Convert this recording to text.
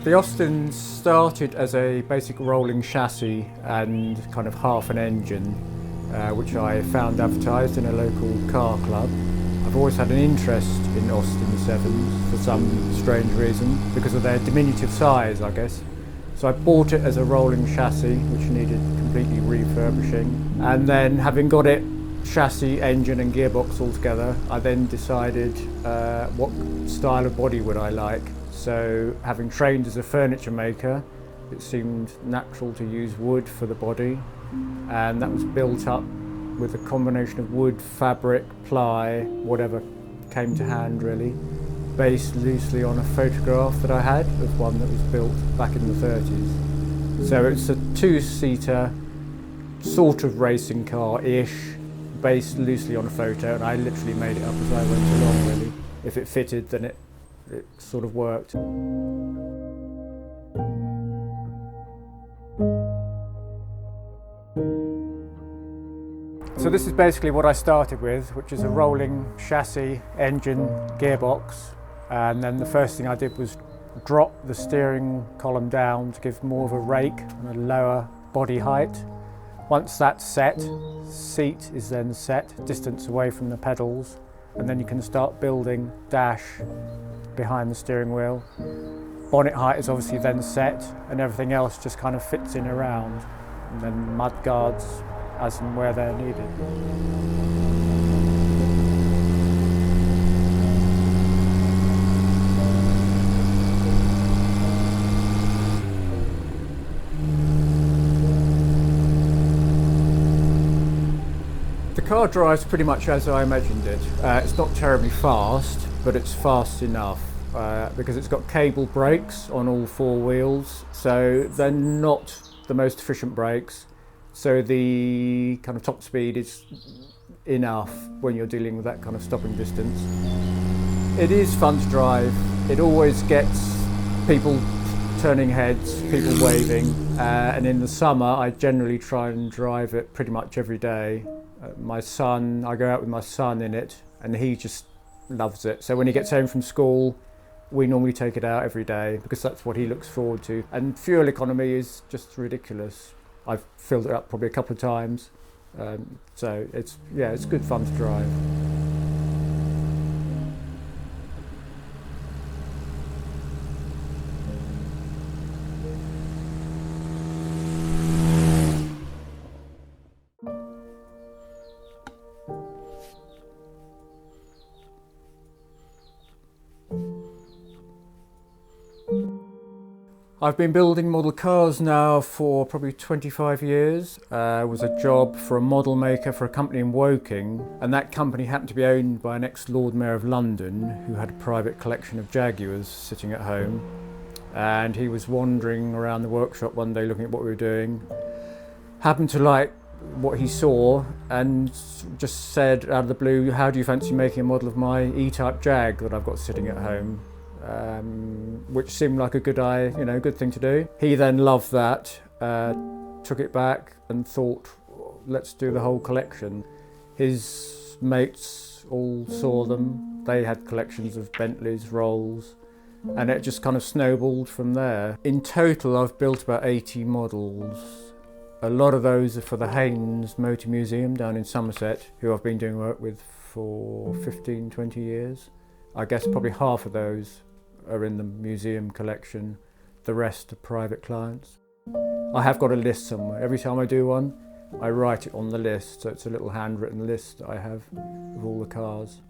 The Austin started as a basic rolling chassis and kind of half an engine, which I found advertised in a local car club. I've always had an interest in Austin 7s for some strange reason, because of their diminutive size, I guess. So I bought it as a rolling chassis, which needed completely refurbishing. And then, having got it chassis, engine and gearbox all together, I then decided what style of body would I like. So, having trained as a furniture maker, it seemed natural to use wood for the body, and that was built up with a combination of wood, fabric, ply, whatever came to hand really, based loosely on a photograph that I had of one that was built back in the 30s. So it's a two-seater, sort of racing car-ish, based loosely on a photo, and I literally made it up as I went along really. If it fitted, then it sort of worked. So this is basically what I started with, which is a rolling chassis, engine, gearbox, and then the first thing I did was drop the steering column down to give more of a rake and a lower body height. Once that's set, seat is then set, distance away from the pedals, and then you can start building dash behind the steering wheel. Bonnet height is obviously then set, and everything else just kind of fits in around, and then mud guards as and where they're needed. The car drives pretty much as I imagined it. It's not terribly fast, but it's fast enough because it's got cable brakes on all four wheels, so they're not the most efficient brakes. So the kind of top speed is enough when you're dealing with that kind of stopping distance. It is fun to drive. It always gets people turning heads, people waving, and in the summer I generally try and drive it pretty much every day. I go out with my son in it, and he just loves it. So when he gets home from school, we normally take it out every day because that's what he looks forward to. And fuel economy is just ridiculous. I've filled it up probably a couple of times, so it's good fun to drive. I've been building model cars now for probably 25 years. It was a job for a model maker for a company in Woking, and that company happened to be owned by an ex-Lord Mayor of London who had a private collection of Jaguars sitting at home. And he was wandering around the workshop one day looking at what we were doing, happened to like what he saw and just said out of the blue, "How do you fancy making a model of my E-Type Jag that I've got sitting at home?" Which seemed like a good thing to do. He then loved that, took it back and thought, let's do the whole collection. His mates all saw them. They had collections of Bentleys, Rolls, and it just kind of snowballed from there. In total, I've built about 80 models. A lot of those are for the Haynes Motor Museum down in Somerset, who I've been doing work with for 15, 20 years. I guess probably half of those are in the museum collection, the rest are private clients. I have got a list somewhere. Every time I do one, I write it on the list, so it's a little handwritten list that I have of all the cars.